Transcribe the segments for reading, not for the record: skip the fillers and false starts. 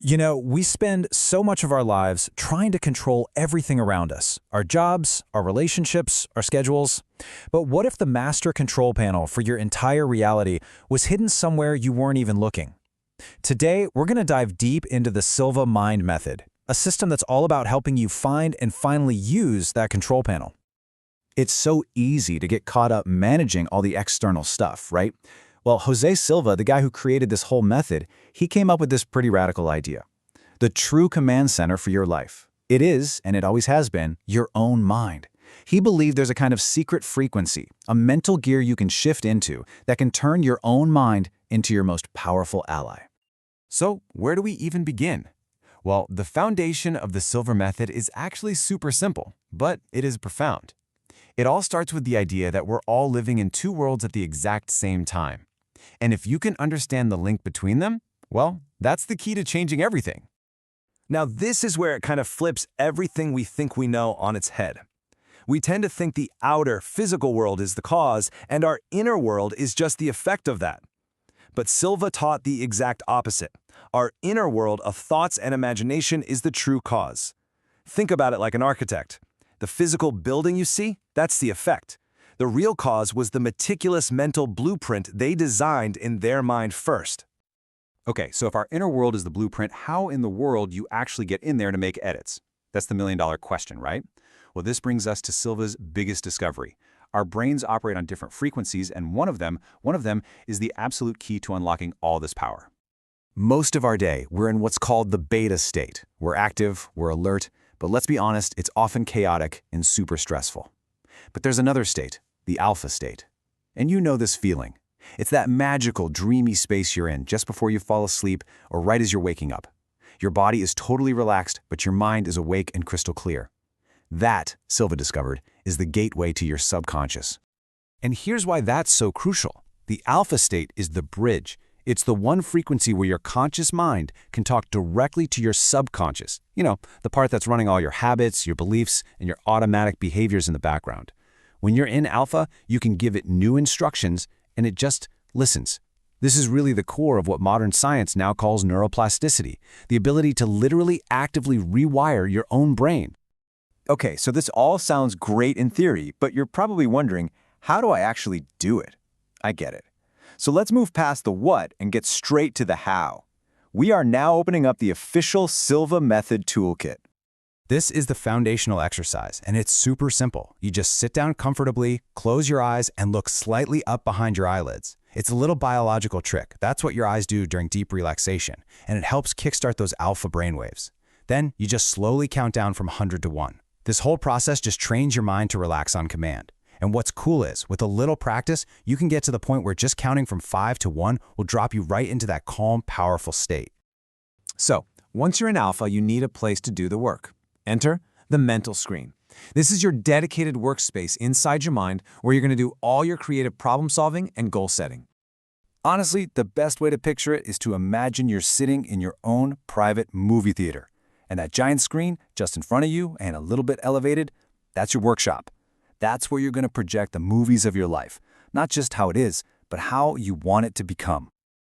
You know, we spend so much of our lives trying to control everything around us, our jobs, our relationships, our schedules. But what if the master control panel for your entire reality was hidden somewhere you weren't even looking? Today, we're going to dive deep into the Silva Mind Method, a system that's all about helping you find and finally use that control panel. It's so easy to get caught up managing all the external stuff, right? Well, José Silva, the guy who created this whole method, he came up with this pretty radical idea. The true command center for your life. It is, and it always has been, your own mind. He believed there's a kind of secret frequency, a mental gear you can shift into that can turn your own mind into your most powerful ally. So, where do we even begin? Well, the foundation of the Silva method is actually super simple, but it is profound. It all starts with the idea that we're all living in two worlds at the exact same time. And if you can understand the link between them, well, that's the key to changing everything. Now, this is where it kind of flips everything we think we know on its head. We tend to think the outer, physical world is the cause, and our inner world is just the effect of that. But Silva taught the exact opposite. Our inner world of thoughts and imagination is the true cause. Think about it like an architect. The physical building you see, that's the effect. The real cause was the meticulous mental blueprint they designed in their mind first. Okay, so if our inner world is the blueprint, how in the world you actually get in there to make edits? That's the million-dollar question, right? Well, this brings us to Silva's biggest discovery. Our brains operate on different frequencies, and one of them is the absolute key to unlocking all this power. Most of our day, we're in what's called the beta state. We're active, we're alert, but let's be honest, it's often chaotic and super stressful. But there's another state, the alpha state. And you know this feeling. It's that magical, dreamy space you're in just before you fall asleep or right as you're waking up. Your body is totally relaxed, but your mind is awake and crystal clear. That, Silva discovered, is the gateway to your subconscious. And here's why that's so crucial. The alpha state is the bridge. It's the one frequency where your conscious mind can talk directly to your subconscious. You know, the part that's running all your habits, your beliefs, and your automatic behaviors in the background. When you're in alpha, you can give it new instructions, and it just listens. This is really the core of what modern science now calls neuroplasticity, the ability to literally actively rewire your own brain. Okay, so this all sounds great in theory, but you're probably wondering, how do I actually do it? I get it. So let's move past the what and get straight to the how. We are now opening up the official Silva Method Toolkit. This is the foundational exercise, and it's super simple. You just sit down comfortably, close your eyes, and look slightly up behind your eyelids. It's a little biological trick. That's what your eyes do during deep relaxation, and it helps kickstart those alpha brainwaves. Then you just slowly count down from 100 to 1. This whole process just trains your mind to relax on command. And what's cool is, with a little practice, you can get to the point where just counting from 5 to 1 will drop you right into that calm, powerful state. So, once you're in alpha, you need a place to do the work. Enter the mental screen. This is your dedicated workspace inside your mind where you're going to do all your creative problem solving and goal setting. Honestly, the best way to picture it is to imagine you're sitting in your own private movie theater. And that giant screen just in front of you and a little bit elevated, that's your workshop. That's where you're going to project the movies of your life. Not just how it is, but how you want it to become.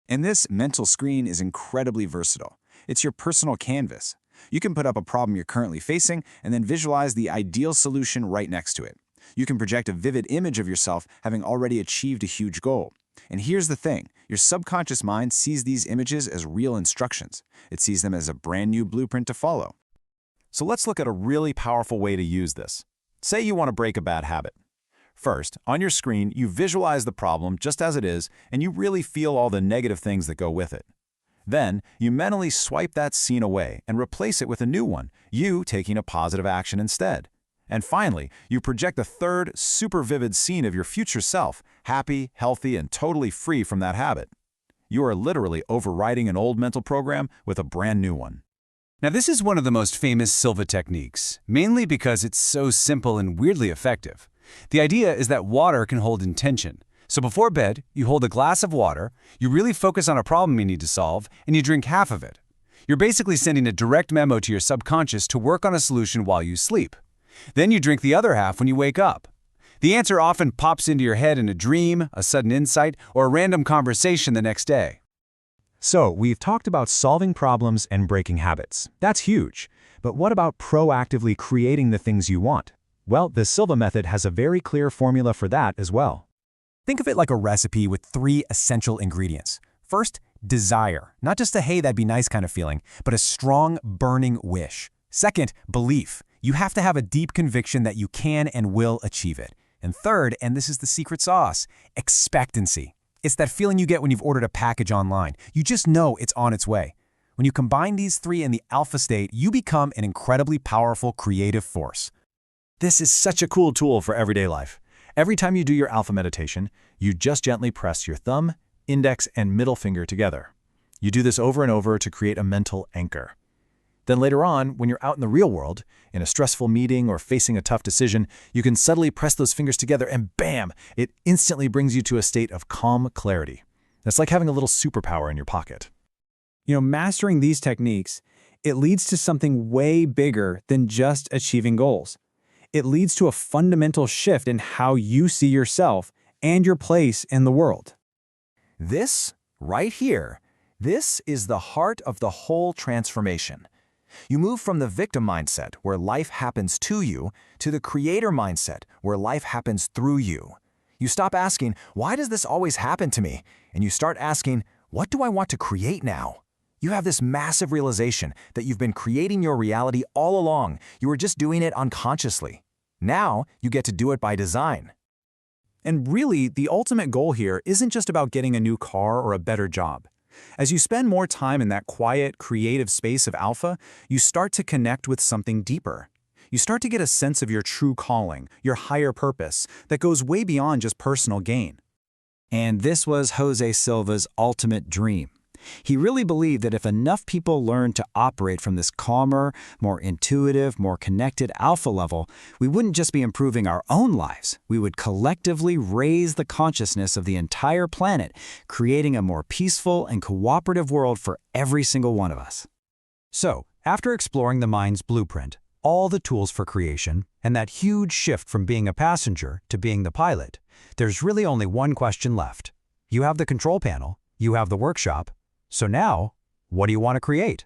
And this mental screen is incredibly versatile. It's your personal canvas. You can put up a problem you're currently facing and then visualize the ideal solution right next to it. You can project a vivid image of yourself having already achieved a huge goal. And here's the thing, your subconscious mind sees these images as real instructions. It sees them as a brand new blueprint to follow. So let's look at a really powerful way to use this. Say you want to break a bad habit. First, on your screen, you visualize the problem just as it is, and you really feel all the negative things that go with it. Then, you mentally swipe that scene away and replace it with a new one, you taking a positive action instead. And finally, you project a third, super vivid scene of your future self, happy, healthy, and totally free from that habit. You are literally overriding an old mental program with a brand new one. Now, this is one of the most famous Silva techniques, mainly because it's so simple and weirdly effective. The idea is that water can hold intention. So before bed, you hold a glass of water, you really focus on a problem you need to solve, and you drink half of it. You're basically sending a direct memo to your subconscious to work on a solution while you sleep. Then you drink the other half when you wake up. The answer often pops into your head in a dream, a sudden insight, or a random conversation the next day. So, we've talked about solving problems and breaking habits. That's huge. But what about proactively creating the things you want? Well, the Silva method has a very clear formula for that as well. Think of it like a recipe with 3 essential ingredients. First, desire. Not just a hey, that'd be nice kind of feeling, but a strong, burning wish. Second, belief. You have to have a deep conviction that you can and will achieve it. And third, and this is the secret sauce, expectancy. It's that feeling you get when you've ordered a package online. You just know it's on its way. When you combine these 3 in the alpha state, you become an incredibly powerful creative force. This is such a cool tool for everyday life. Every time you do your alpha meditation, you just gently press your thumb, index, and middle finger together. You do this over and over to create a mental anchor. Then later on, when you're out in the real world, in a stressful meeting or facing a tough decision, you can subtly press those fingers together and bam, it instantly brings you to a state of calm clarity. That's like having a little superpower in your pocket. Mastering these techniques, it leads to something way bigger than just achieving goals. It leads to a fundamental shift in how you see yourself and your place in the world. This, right here, this is the heart of the whole transformation. You move from the victim mindset, where life happens to you, to the creator mindset, where life happens through you. You stop asking, why does this always happen to me? And you start asking, what do I want to create now? You have this massive realization that you've been creating your reality all along. You were just doing it unconsciously. Now, you get to do it by design. And really, the ultimate goal here isn't just about getting a new car or a better job. As you spend more time in that quiet, creative space of alpha, you start to connect with something deeper. You start to get a sense of your true calling, your higher purpose, that goes way beyond just personal gain. And this was José Silva's ultimate dream. He really believed that if enough people learned to operate from this calmer, more intuitive, more connected alpha level, we wouldn't just be improving our own lives. We would collectively raise the consciousness of the entire planet, creating a more peaceful and cooperative world for every single one of us. So, after exploring the mind's blueprint, all the tools for creation, and that huge shift from being a passenger to being the pilot, there's really only one question left. You have the control panel, you have the workshop, so now, what do you want to create?